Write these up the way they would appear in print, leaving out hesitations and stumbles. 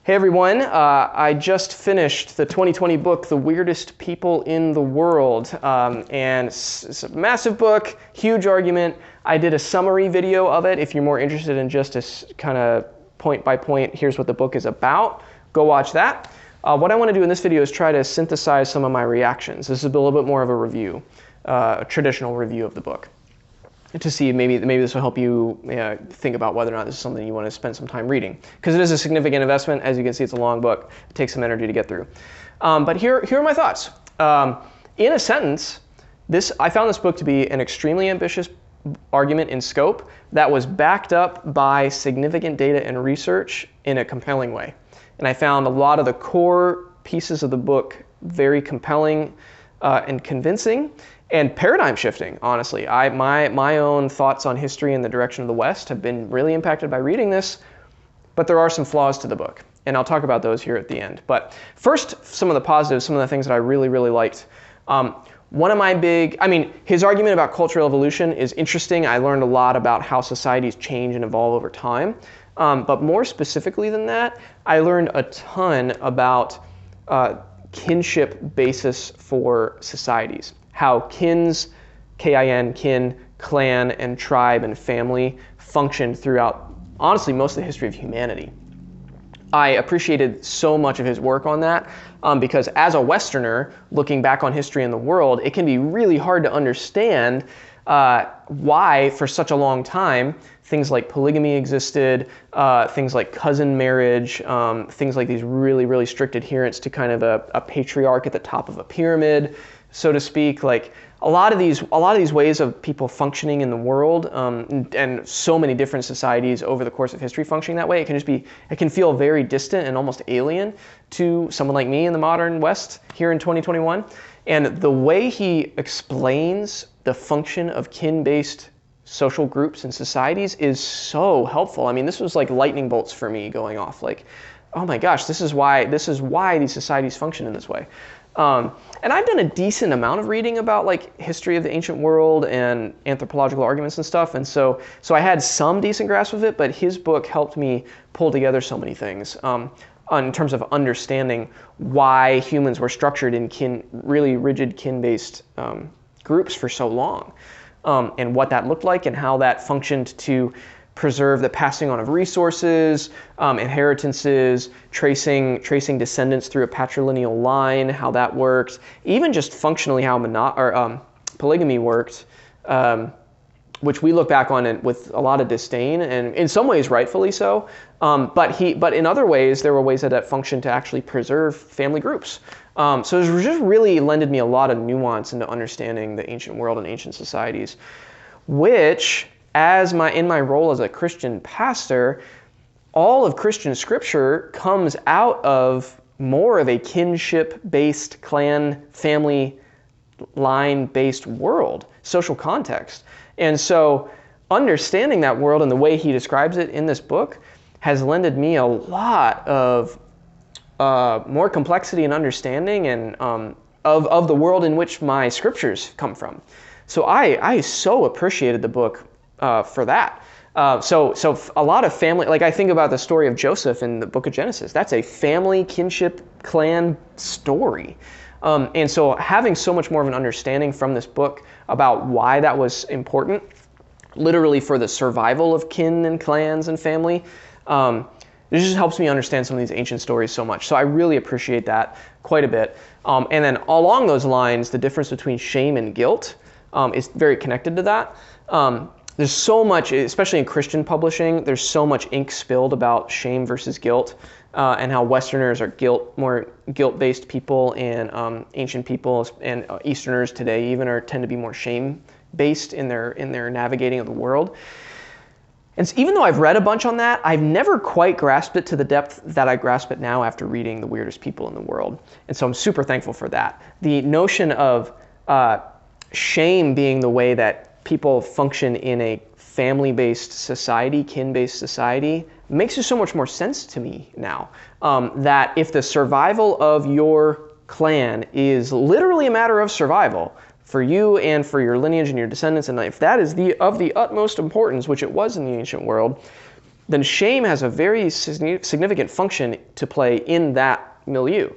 Hey everyone, I just finished the 2020 book, The Weirdest People in the World, and it's a massive book, huge argument. I did a summary video of it. If you're more interested in just a kind of point by point, here's what the book is about, go watch that. What I want to do in this video is try to synthesize some of my reactions. This is a little bit more of a review, a traditional review of the book, to see maybe this will help you think about whether or not this is something you want to spend some time reading. Because it is a significant investment. As you can see, it's a long book. It takes some energy to get through. But here are my thoughts. In a sentence, I found this book to be an extremely ambitious argument in scope that was backed up by significant data and research in a compelling way. And I found a lot of the core pieces of the book very compelling and convincing. And paradigm shifting, honestly. My own thoughts on history and the direction of the West have been really impacted by reading this, but there are some flaws to the book, and I'll talk about those here at the end. But first, some of the positives, some of the things that I really, really liked. One of my his argument about cultural evolution is interesting. I learned a lot about how societies change and evolve over time. But more specifically than that, I learned a ton about kinship basis for societies. How kins, K-I-N, kin, clan, and tribe and family functioned throughout, honestly, most of the history of humanity. I appreciated so much of his work on that because as a Westerner, looking back on history in the world, it can be really hard to understand why, for such a long time, things like polygamy existed, things like cousin marriage, things like these really, really strict adherence to kind of a patriarch at the top of a pyramid, so to speak. Like a lot of these ways of people functioning in the world, and so many different societies over the course of history functioning that way, it can feel very distant and almost alien to someone like me in the modern West here in 2021. And the way he explains the function of kin-based social groups and societies is so helpful. I mean, this was like lightning bolts for me going off. Like, oh my gosh, this is why these societies function in this way. And I've done a decent amount of reading about like history of the ancient world and anthropological arguments and stuff, and so I had some decent grasp of it. But his book helped me pull together so many things in terms of understanding why humans were structured in really rigid kin-based groups for so long, and what that looked like and how that functioned to preserve the passing on of resources, inheritances, tracing descendants through a patrilineal line, how that worked, even just functionally how polygamy worked, which we look back on it with a lot of disdain, and in some ways rightfully so. But in other ways, there were ways that functioned to actually preserve family groups. So it just really lended me a lot of nuance into understanding the ancient world and ancient societies, which, in my role as a Christian pastor, all of Christian scripture comes out of more of a kinship-based, clan, family line-based world, social context. And so understanding that world and the way he describes it in this book has lended me a lot of more complexity and understanding and of the world in which my scriptures come from. So I so appreciated the book for that. So a lot of family, like I think about the story of Joseph in the book of Genesis. That's a family, kinship, clan story. And so having so much more of an understanding from this book about why that was important, literally for the survival of kin and clans and family, it just helps me understand some of these ancient stories so much. So I really appreciate that quite a bit. And then along those lines, the difference between shame and guilt is very connected to that. There's so much, especially in Christian publishing, there's so much ink spilled about shame versus guilt, and how Westerners are more guilt-based people, and ancient peoples and Easterners today even tend to be more shame-based in their navigating of the world. And so even though I've read a bunch on that, I've never quite grasped it to the depth that I grasp it now after reading The Weirdest People in the World. And so I'm super thankful for that. The notion of shame being the way that people function in a family-based society, kin-based society, makes so much more sense to me now. That if the survival of your clan is literally a matter of survival for you and for your lineage and your descendants, and if that is of the utmost importance, which it was in the ancient world, then shame has a very significant function to play in that milieu.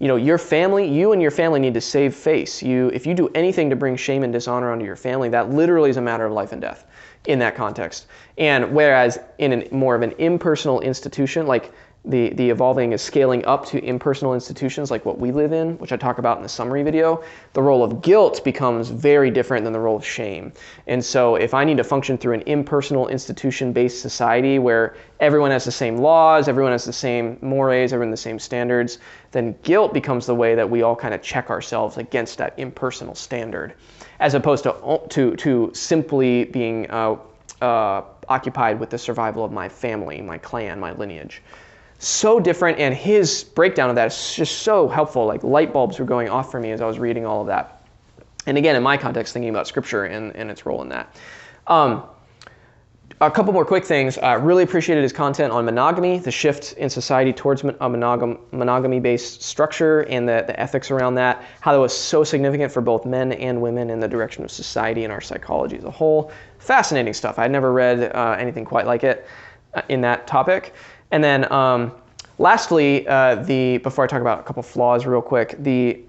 Your family, you and your family need to save face. If you do anything to bring shame and dishonor onto your family, that literally is a matter of life and death in that context. And whereas in more of an impersonal institution, like the evolving is scaling up to impersonal institutions like what we live in, which I talk about in the summary video, the role of guilt becomes very different than the role of shame. And so if I need to function through an impersonal institution-based society where everyone has the same laws, everyone has the same mores, everyone has the same standards, then guilt becomes the way that we all kind of check ourselves against that impersonal standard, as opposed to simply being occupied with the survival of my family, my clan, my lineage. So different, and his breakdown of that is just so helpful. Like light bulbs were going off for me as I was reading all of that. And again, in my context, thinking about Scripture and its role in that. A couple more quick things. Really appreciated his content on monogamy, the shift in society towards a monogamy-based structure and the ethics around that, how that was so significant for both men and women in the direction of society and our psychology as a whole. Fascinating stuff. I'd never read anything quite like it in that topic. And then lastly, before I talk about a couple flaws real quick, the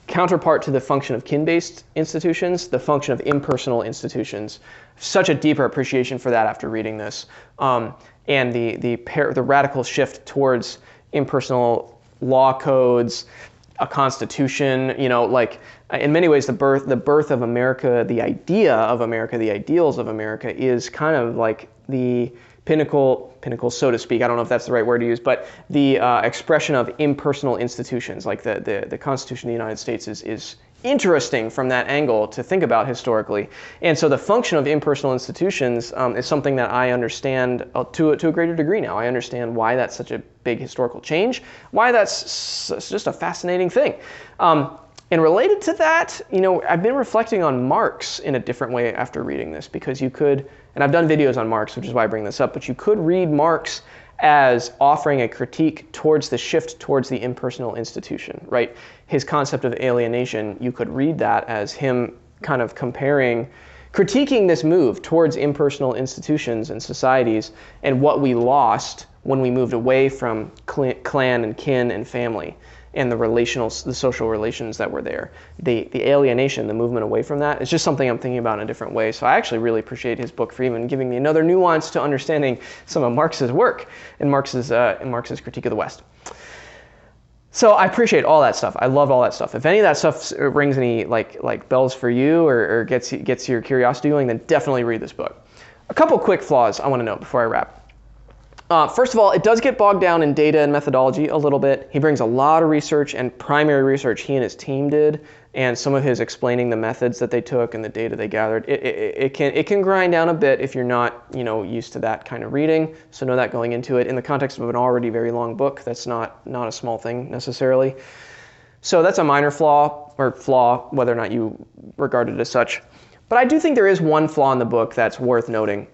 counterpart to the function of kin-based institutions, the function of impersonal institutions. Such a deeper appreciation for that after reading this. And the radical shift towards impersonal law codes, a constitution, like in many ways the birth of America, the idea of America, the ideals of America is kind of like the pinnacle, so to speak. I don't know if that's the right word to use, but the expression of impersonal institutions, like the Constitution of the United States is interesting from that angle to think about historically. And so the function of impersonal institutions is something that I understand to a greater degree now. I understand why that's such a big historical change, why that's just a fascinating thing. And related to that, I've been reflecting on Marx in a different way after reading this, because you could, and I've done videos on Marx, which is why I bring this up, but you could read Marx as offering a critique towards the shift towards the impersonal institution, right? His concept of alienation, you could read that as him kind of critiquing this move towards impersonal institutions and societies and what we lost when we moved away from clan and kin and family and the social relations that were there. The alienation, the movement away from that, is just something I'm thinking about in a different way. So I actually really appreciate his book for even giving me another nuance to understanding some of Marx's work and Marx's critique of the West. So I appreciate all that stuff. I love all that stuff. If any of that stuff rings any like bells for you or gets your curiosity going, then definitely read this book. A couple quick flaws I want to note before I wrap. First of all, it does get bogged down in data and methodology a little bit. He brings a lot of research and primary research he and his team did, and some of his explaining the methods that they took and the data they gathered. It can grind down a bit if you're not used to that kind of reading. So know that going into it. In the context of an already very long book, that's not a small thing necessarily. So that's a minor flaw, whether or not you regard it as such. But I do think there is one flaw in the book that's worth noting.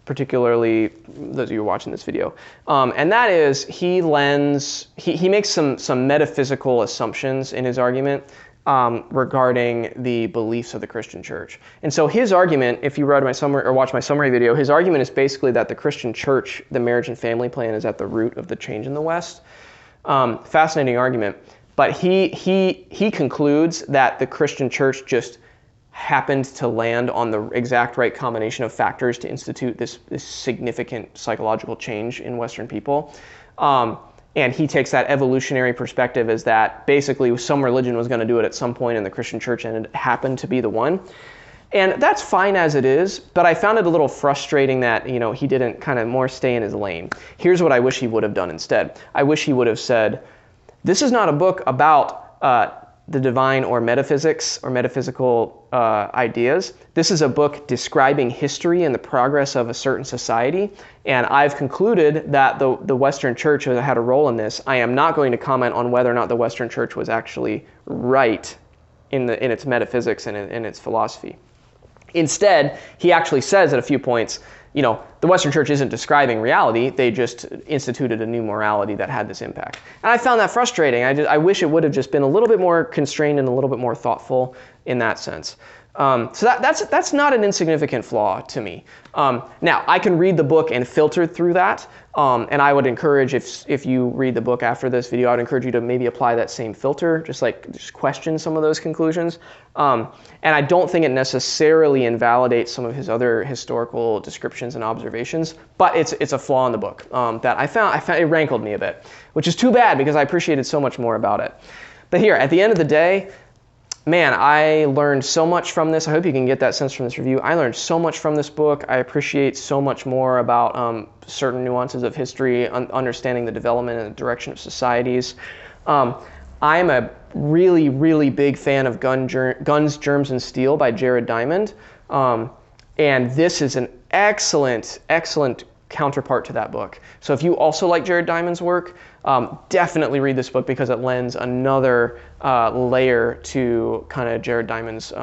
Particularly those of you who are watching this video, and that is he makes some metaphysical assumptions in his argument regarding the beliefs of the Christian church. And so his argument, if you read my summary or watch my summary video, his argument is basically that the Christian church, the marriage and family plan, is at the root of the change in the West. Fascinating argument, but he concludes that the Christian church just happened to land on the exact right combination of factors to institute this significant psychological change in Western people. And he takes that evolutionary perspective as that basically some religion was going to do it at some point and the Christian church happened to be the one. And that's fine as it is, but I found it a little frustrating that he didn't kind of more stay in his lane. Here's what I wish he would have done instead. I wish he would have said, this is not a book about the divine or metaphysics or metaphysical ideas. This is a book describing history and the progress of a certain society, and I've concluded that the Western church had a role in this. I am not going to comment on whether or not the Western church was actually right in its metaphysics and in its philosophy. Instead, he actually says at a few points, the Western church isn't describing reality, they just instituted a new morality that had this impact. And I found that frustrating. I wish it would have just been a little bit more constrained and a little bit more thoughtful in that sense. So that's not an insignificant flaw to me. Now, I can read the book and filter through that, and I would encourage, if you read the book after this video, I would encourage you to maybe apply that same filter, just question some of those conclusions. And I don't think it necessarily invalidates some of his other historical descriptions and observations, but it's a flaw in the book that I found it rankled me a bit, which is too bad because I appreciated so much more about it. But here, at the end of the day, man, I learned so much from this. I hope you can get that sense from this review. I learned so much from this book. I appreciate so much more about certain nuances of history, understanding the development and the direction of societies. I'm a really, really big fan of Guns, Germs, and Steel by Jared Diamond. And this is an excellent, excellent counterpart to that book. So if you also like Jared Diamond's work, definitely read this book because it lends another layer to kind of Jared Diamond's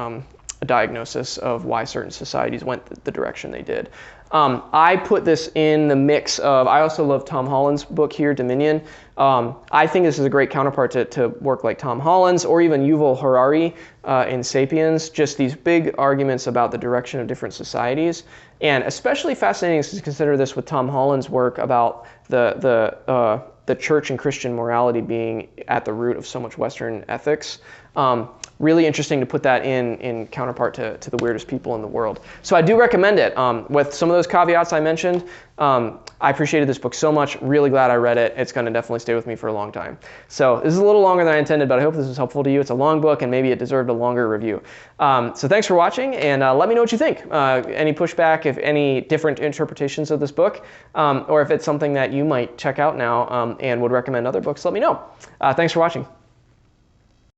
diagnosis of why certain societies went the direction they did. I put this in the mix of, I also love Tom Holland's book here, Dominion. I think this is a great counterpart to work like Tom Holland's or even Yuval Harari in Sapiens, just these big arguments about the direction of different societies. And especially fascinating to consider this with Tom Holland's work about the church and Christian morality being at the root of so much Western ethics. Really interesting to put that in counterpart to the weirdest people in the world. So I do recommend it. With some of those caveats I mentioned, I appreciated this book so much. Really glad I read it. It's going to definitely stay with me for a long time. So this is a little longer than I intended, but I hope this was helpful to you. It's a long book, and maybe it deserved a longer review. So thanks for watching, and let me know what you think. Any pushback, if any different interpretations of this book, or if it's something that you might check out now and would recommend other books, let me know. Thanks for watching.